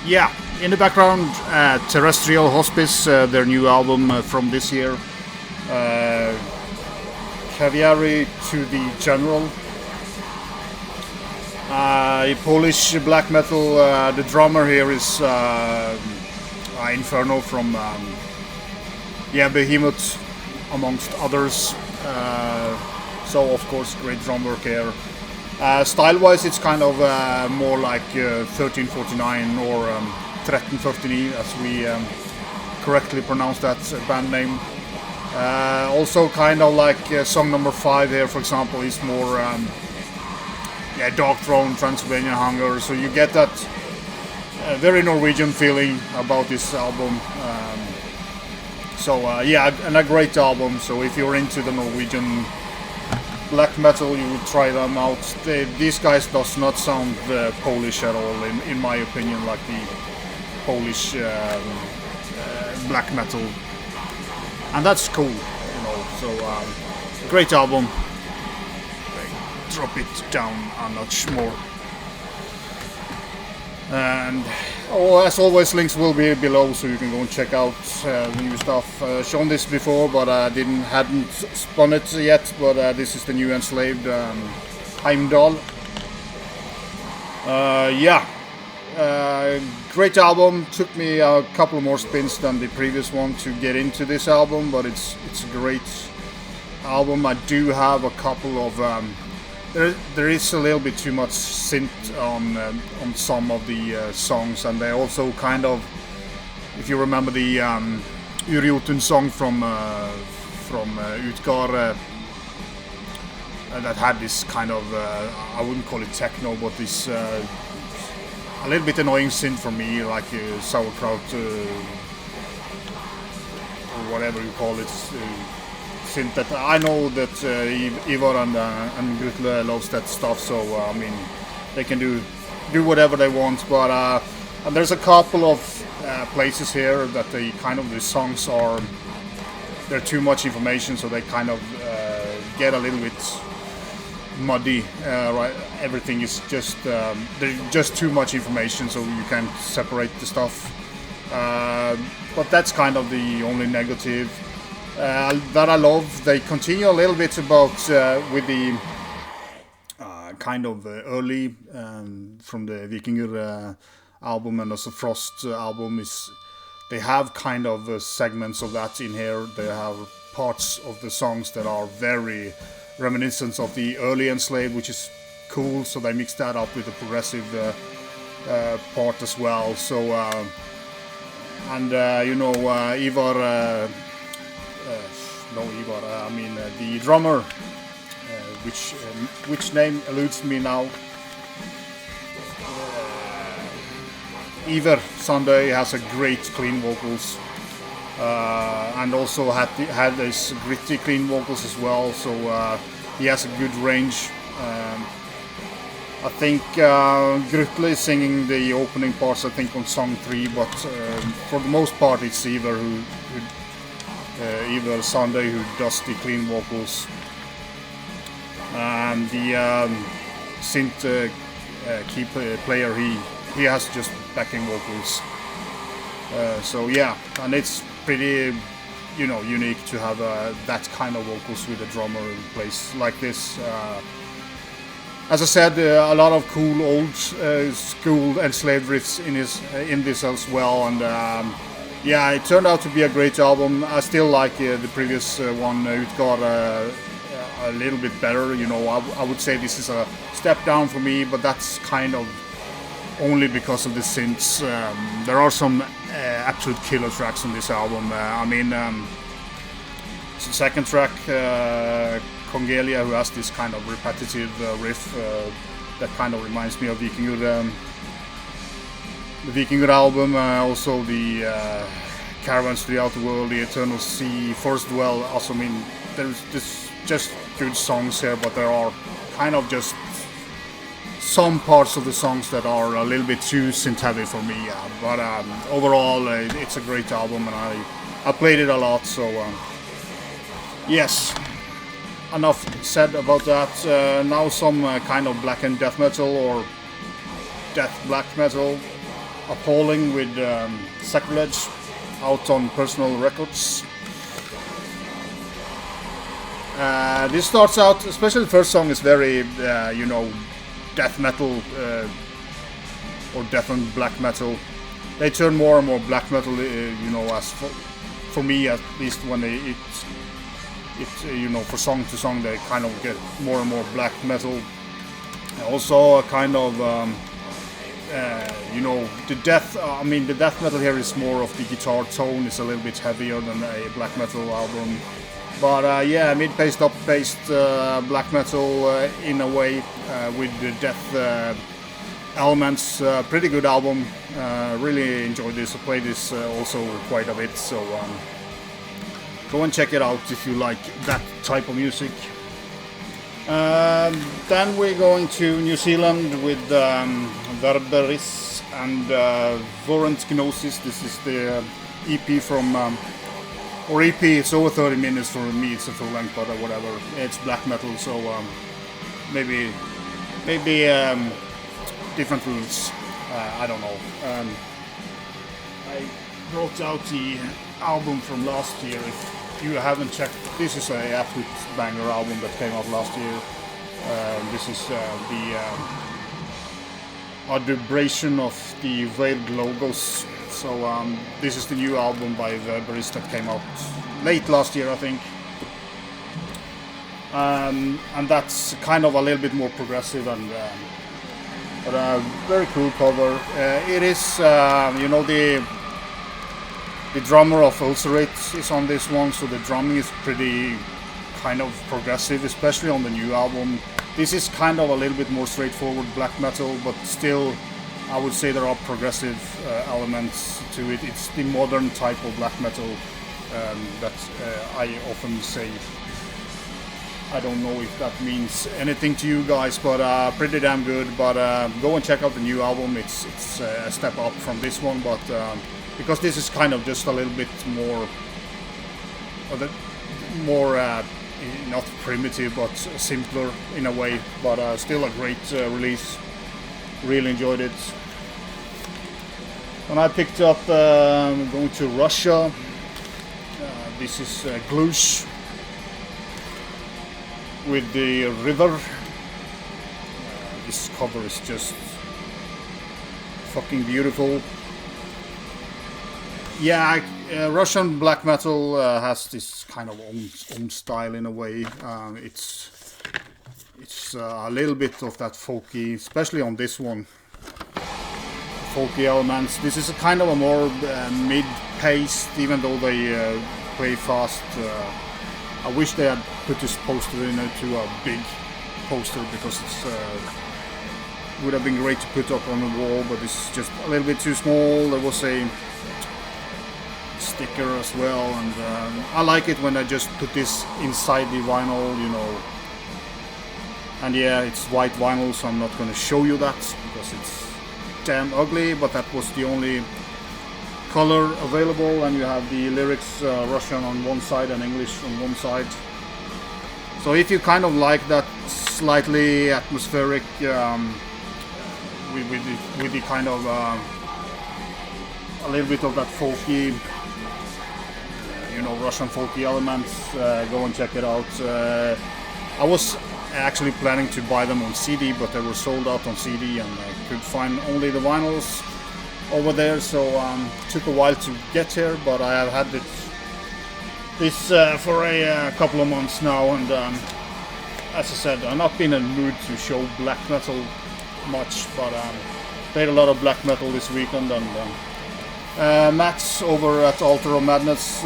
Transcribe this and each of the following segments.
Yeah, in the background, Terrestrial Hospice, their new album from this year. Caviary to the General. Polish black metal. The drummer here is Inferno from Behemoth, amongst others. So of course, great drum work here. Style-wise, it's kind of more like 1349 or 1349, as we correctly pronounce that band name. Also, kind of like song number 5 here, for example, is more Dark Throne, Transylvanian Hunger. So you get that very Norwegian feeling about this album. And a great album. So if you're into the Norwegian black metal, you would try them out. These guys does not sound Polish at all, in my opinion, like the Polish black metal, and that's cool, you know. So great album. Drop it down a notch more. And as always, links will be below, so you can go and check out the new stuff. Shown this before, but I hadn't spun it yet. But this is the new Enslaved Heimdal. Great album. Took me a couple more spins than the previous one to get into this album, but it's a great album. I do have a couple of there is a little bit too much synth on some of the songs, and they also kind of, if you remember the Uriotun song from Utgar, that had this kind of I wouldn't call it techno, but this a little bit annoying synth for me, like sauerkraut or whatever you call it. Synth that I know that Ivar and Grutle loves that stuff, so I mean, they can do whatever they want. But and there's a couple of places here that the songs are, they're too much information, so they kind of get a little bit muddy. Right, everything is just there's just too much information, so you can't separate the stuff. But that's kind of the only negative. That I love. They continue a little bit about with the kind of early from the Vikingånden album, and also Frost album. They have kind of segments of that in here. They have parts of the songs that are very reminiscent of the early Enslaved, which is cool. So they mix that up with the progressive part as well. So Ivar. The drummer, which name eludes me now. Ivar Sunday has a great clean vocals, and also had this gritty clean vocals as well. So he has a good range. I think Grutle is singing the opening parts, I think, on song 3, but for the most part it's Ivar Ivar Sunday who does the clean vocals, and the synth key player, he has just backing vocals. And it's pretty unique to have that kind of vocals with a drummer in place like this. As I said, a lot of cool old school Enslaved riffs in this as well, and it turned out to be a great album. I still like the previous one, Utgar, a little bit better. I would say this is a step down for me, but that's kind of only because of the synths. There are some absolute killer tracks on this album. The second track, Congelia, who has this kind of repetitive riff that kind of reminds me of Vikingånden. The Vikingånden album, also the Caravans Throughout the World, The Eternal Sea, Forest Dwell. Also, there's just good songs here, but there are kind of just some parts of the songs that are a little bit too synth heavy for me. But overall, it's a great album, and I played it a lot. So yes, enough said about that. Now some kind of blackened death metal or death black metal. Appalling with Sacrilege out on Personal Records. This starts out, especially the first song is very, you know, death metal or death and black metal. They turn more and more black metal, you know, as for me at least when it you know, for song to song they kind of get more and more black metal. Also a kind of you know, the death. I mean, the death metal here is more of the guitar tone. It's a little bit heavier than a black metal album. But yeah, mid-paced, up-paced black metal in a way with the death elements. Pretty good album. Really enjoyed this. I played this also quite a bit. So go and check it out if you like that type of music. Then we're going to New Zealand with Verberis and Vorant Gnosis. This is the EP from, or EP, it's over 30 minutes for me, it's a full length, but whatever. It's black metal, so maybe different rules. I don't know. I brought out the album from last year. If you haven't checked, this is a absolute banger album that came out last year. This is the adumbration of the veiled logos. So this is the new album by Verberis that came out late last year, I think. And that's kind of a little bit more progressive and but a very cool cover. It is, you know, the drummer of Ulcerate is on this one, so the drumming is pretty kind of progressive, especially on the new album. This is kind of a little bit more straightforward black metal, but still I would say there are progressive elements to it. It's the modern type of black metal that I often say. I don't know if that means anything to you guys, but pretty damn good. But go and check out the new album. It's a step up from this one, but because this is kind of just a little bit more, not primitive, but simpler in a way. But still a great release. Really enjoyed it. When I picked up going to Russia, this is Gloosh with the river. This cover is just fucking beautiful. Yeah, Russian black metal has this kind of own style in a way. It's a little bit of that folky, especially on this one. Folky elements. This is a kind of a more mid-paced, even though they play fast. I wish they had put this poster into a big poster, because it would have been great to put up on the wall, but it's just a little bit too small. There was a sticker as well, and I like it when I just put this inside the vinyl, you know. And yeah, it's white vinyl, so I'm not going to show you that because it's damn ugly, but that was the only color available, and you have the lyrics Russian on one side and English on one side. So if you kind of like that slightly atmospheric with the kind of a little bit of that folky, you know, Russian folky elements, go and check it out. I was actually planning to buy them on CD, but they were sold out on CD, and I could find only the vinyls over there, so took a while to get here, but I have had this for a couple of months now, and as I said, I've not been in the mood to show black metal much, but played a lot of black metal this weekend, and Max over at Altar of Madness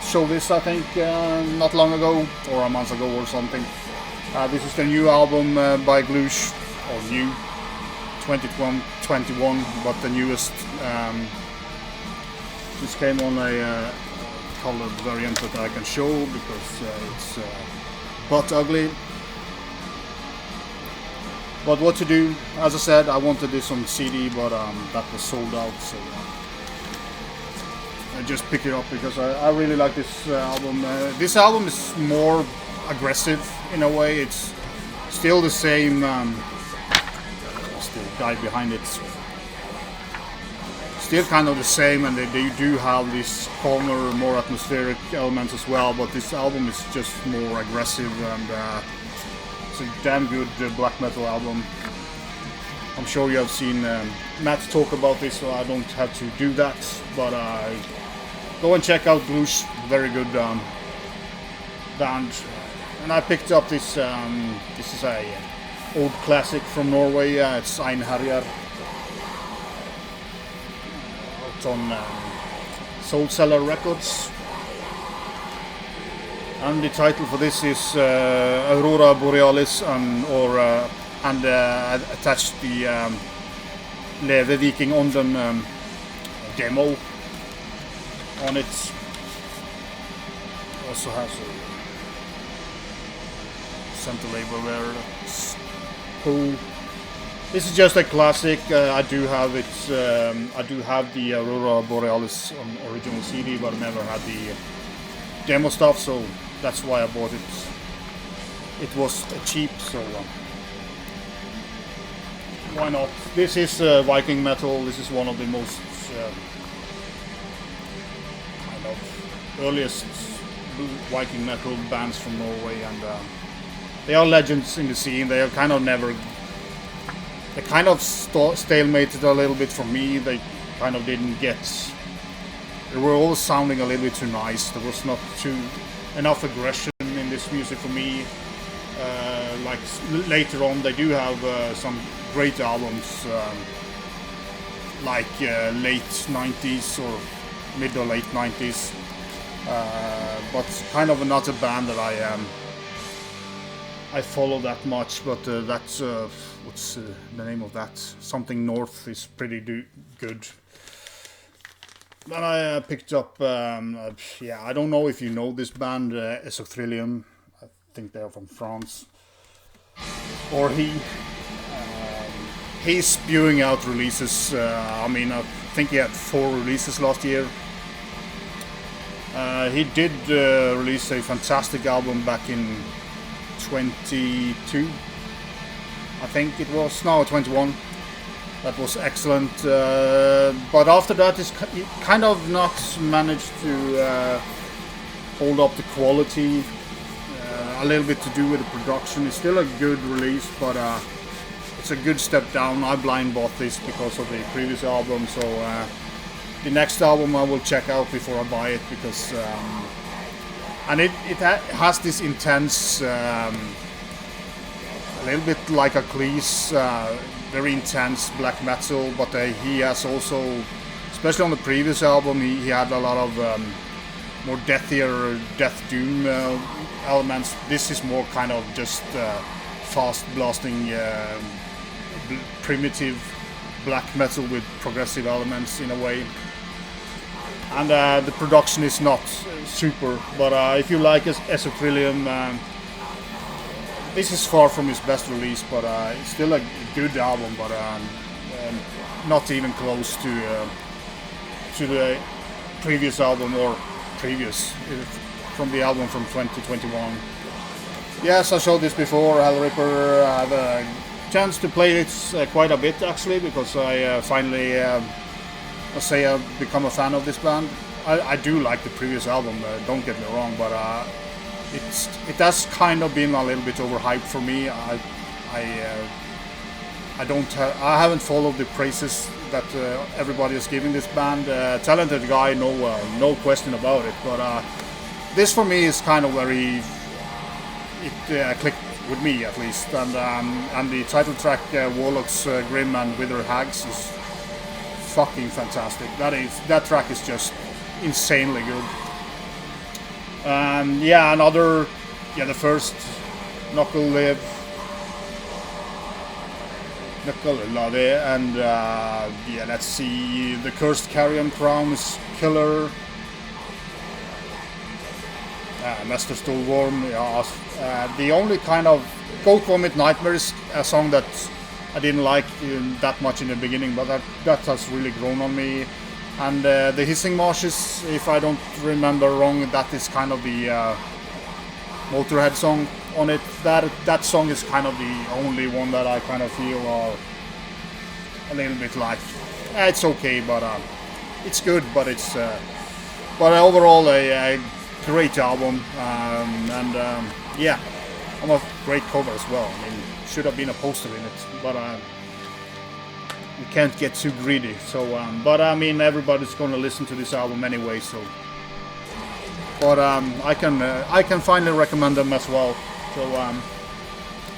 showed this, I think, not long ago, or a month ago or something. This is the new album by Gloosh, or new, 2021, but the newest. This came on a colored variant that I can show because it's butt ugly. But what to do? As I said, I wanted this on CD, but that was sold out, so I just picked it up because I really like this album. This album is more aggressive in a way. It's still the same. The guy behind it. still kind of the same, and they do have this calmer, more atmospheric elements as well, but this album is just more aggressive, and it's a damn good black metal album. I'm sure you have seen Matt talk about this, so I don't have to do that, but go and check out Gloosh, very good band. And I picked up this, this is a old classic from Norway, it's Einherjer. It's on Soul Cellar Records. And the title for this is Aurora Borealis, and attached the Leve Vikingånden demo on it. Also has a center label there. That's cool. This is just a classic. I do have it. I do have the Aurora Borealis on original CD, but I never had the demo stuff, so that's why I bought it. It was cheap, so why not? This is Viking metal. This is one of the most kind of earliest Viking metal bands from Norway, and they are legends in the scene. They are kind of they kind of stalemated a little bit for me. They kind of didn't get. They were always sounding a little bit too nice. There was not enough aggression in this music for me. Like later on, they do have some great albums, like late 90s or mid or late 90s. But kind of not a band that I follow that much. But that's what's the name of that? Something North is pretty good. Then I picked up, yeah, I don't know if you know this band, Esoctrilihum. I think they are from France. Or he's spewing out releases. I mean, I think he had 4 releases last year. He did release a fantastic album back in 22. I think it was, no, 21. That was excellent. But after that, he kind of not managed to hold up the quality. A little bit to do with the production. It's still a good release, but it's a good step down. I blind bought this because of the previous album, so the next album I will check out before I buy it, because and it has this intense, a little bit like Åkres, very intense black metal, but he has also, especially on the previous album, he had a lot of more deathier death doom elements. This is more kind of just fast blasting primitive black metal with progressive elements in a way, and the production is not super, but if you like Esoctrilihum, this is far from his best release, but it's still a good album, but not even close to the previous album, or previous from the album from 2021. Yes, I showed this before, Hellripper. I have a chance to play it quite a bit actually, because I finally, I've become a fan of this band. I do like the previous album, don't get me wrong, but it has kind of been a little bit overhyped for me. I haven't followed the praises that everybody is giving this band. Talented guy, no question about it. But this for me is kind of where it clicked with me, at least. And the title track, Warlocks, Grim and Withered Hags, is fucking fantastic. That track is just insanely good. Yeah, the first Knuckle Leve, and yeah, let's see, the Cursed Carrion Crown is killer. Master Stolworm, the only kind of Goat Vomit Nightmare is a song that I didn't like that much in the beginning, but that has really grown on me. And the Hissing Marshes, if I don't remember wrong, that is kind of the Motorhead song on it. That song is kind of the only one that I kind of feel are a little bit like, it's okay, but it's good, but it's but overall a great album, yeah, and a great cover as well. I mean, should have been a poster in it, but you can't get too greedy. So, but I mean, everybody's gonna listen to this album anyway. So, but I can finally recommend them as well. So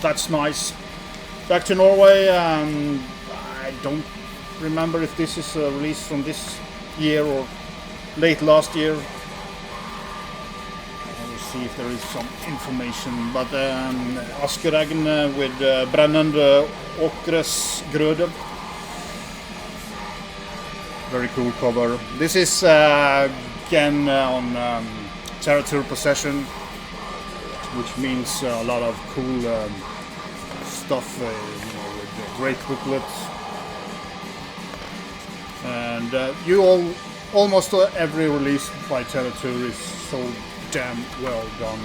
that's nice. Back to Norway. I don't remember if this is a release from this year or late last year. I will see if there is some information. But Askeregn with Brennende, Åkres, Gøde. Very cool cover. This is again on Territory Possession, which means a lot of cool stuff, with great booklets. And almost every release by Territory is so damn well done.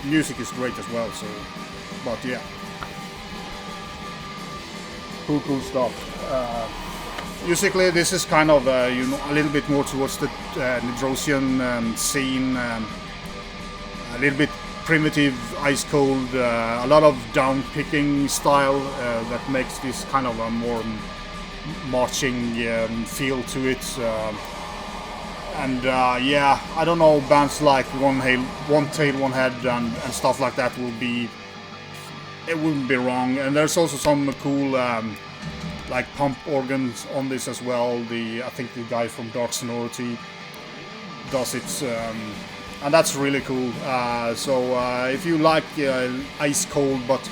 Music is great as well. So, but yeah, cool stuff. Musically, this is kind of a little bit more towards the Nedrosian scene, a little bit primitive, ice cold, a lot of down picking style that makes this kind of a more marching feel to it. Yeah, I don't know, bands like One Tail, One Head and stuff like that wouldn't be wrong. And there's also some cool like pump organs on this as well. I think the guy from Dark Sonority does it, and that's really cool. So if you like ice cold, but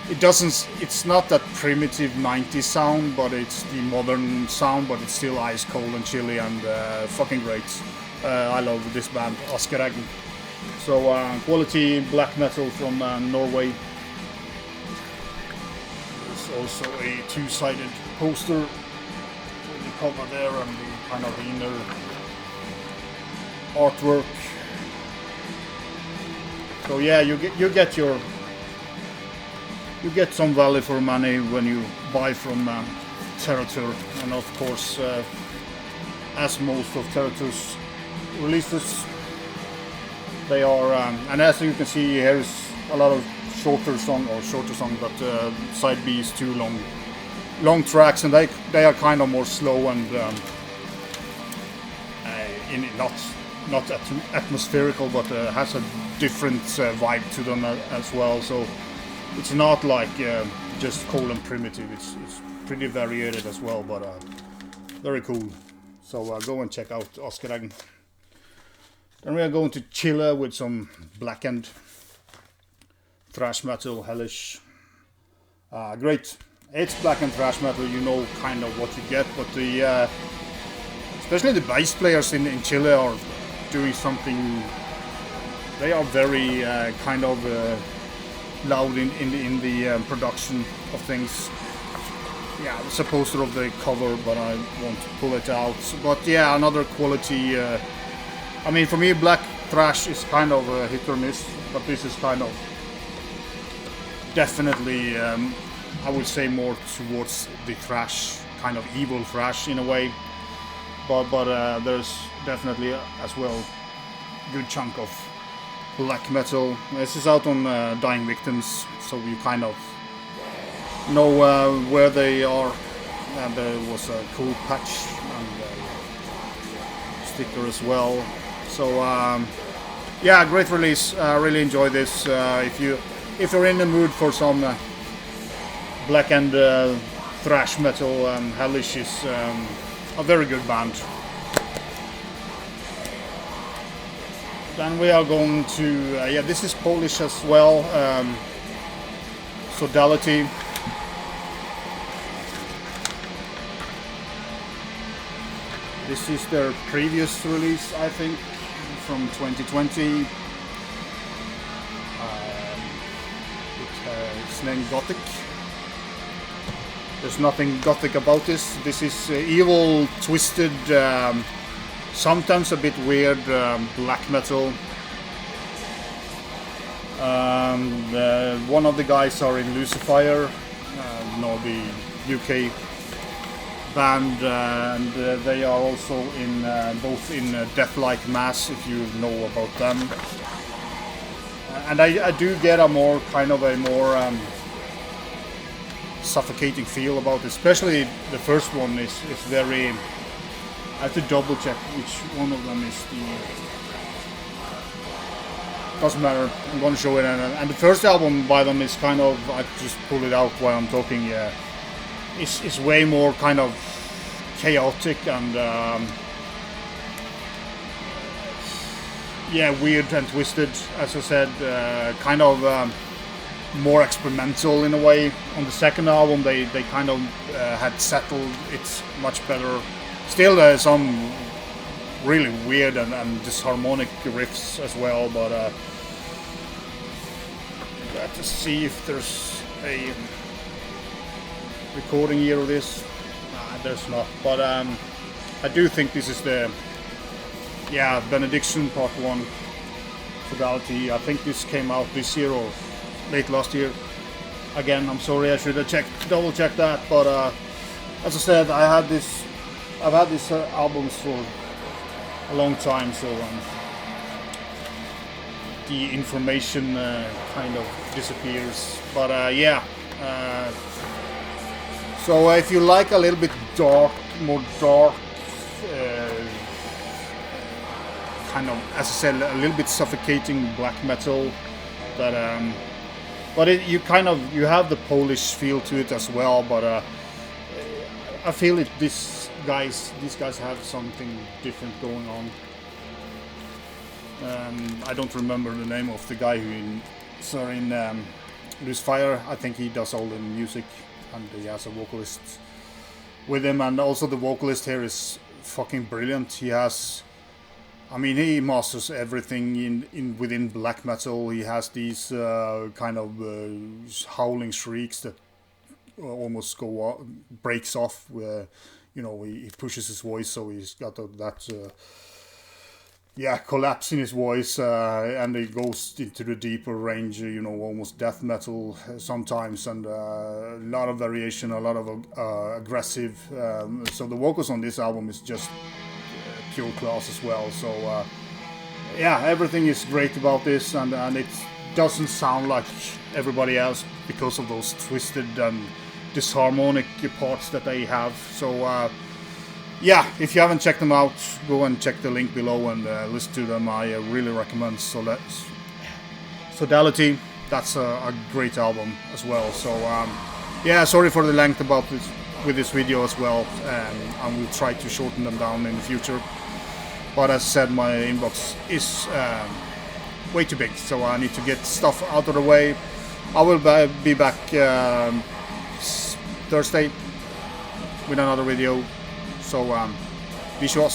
it's not that primitive 90s sound, but it's the modern sound, but it's still ice cold and chilly and fucking great. I love this band, Askeregn. So quality black metal from Norway. Also a two-sided poster with the cover there and the kind of inner artwork. So yeah, you get some value for money when you buy from Territory, and of course, as most of Territory's releases, they are, and as you can see, here is a lot of shorter song, but side B is too long tracks, and they are kind of more slow and not atmospherical, but has a different vibe to them as well. So it's not like just cold and primitive. It's pretty varied as well, but very cool. So go and check out Askeregn. Then we are going to Chile with some blackened thrash metal, Hellish. Great. It's black and thrash metal, you know kind of what you get, but especially the bass players in Chile are doing something. They are very kind of loud in the production of things. Yeah, it's a poster of the cover, but I won't pull it out. But yeah, another quality. I mean, for me, black thrash is kind of a hit or miss, but this is kind of definitely, I would say, more towards the thrash, kind of evil thrash in a way. But there's definitely as well a good chunk of black metal. This is out on Dying Victims, so you kind of know where they are. And there was a cool patch and sticker as well. So yeah, great release. Really enjoy this. If you're in the mood for some black and thrash metal, Hellish is a very good band. Then we are going to yeah, this is Polish as well. Sodality. This is their previous release, I think, from 2020. It's named Gothic. There's nothing Gothic about this. This is evil, twisted, sometimes a bit weird black metal. One of the guys are in Lucifer, know the UK band, and they are also in both in Deathlike Mass, if you know about them. And I do get a more kind of a more suffocating feel about it. Especially the first one is very. I have to double check which one of them is the. Doesn't matter. I'm going to show it, and the first album by them is kind of. I just pulled it out while I'm talking. Yeah, it's way more kind of chaotic and. Yeah, weird and twisted, as I said, kind of more experimental in a way. On the second album, they kind of had settled it much better. Still, there's some really weird and disharmonic riffs as well, but let's see if there's a recording year of this. Nah, there's not, but I do think this is the. Yeah, Benediction Part 1, Sodality. I think this came out this year or late last year. Again, I'm sorry, I should have double checked that. But as I said, I've had these albums for a long time, so the information kind of disappears. But yeah, so if you like a little bit more dark. Kind of, as I said, a little bit suffocating black metal, but you have the Polish feel to it as well. But I feel these guys have something different going on. I don't remember the name of the guy who in Loose Fire. I think he does all the music, and he has a vocalist with him, and also the vocalist here is fucking brilliant. He masters everything within black metal. He has these kind of howling shrieks that almost breaks off. He pushes his voice, so he's got that collapse in his voice, and it goes into the deeper range. Almost death metal sometimes, and a lot of variation, a lot of aggressive. So the vocals on this album is just. Pure class as well, so everything is great about this, and it doesn't sound like everybody else because of those twisted and disharmonic parts that they have. So if you haven't checked them out, go and check the link below and listen to them. I really recommend Sodality. That's a great album as well. So sorry for the length about this with this video as well, and we'll try to shorten them down in the future. But as I said, my inbox is way too big, so I need to get stuff out of the way. I will be back Thursday with another video, so be sure.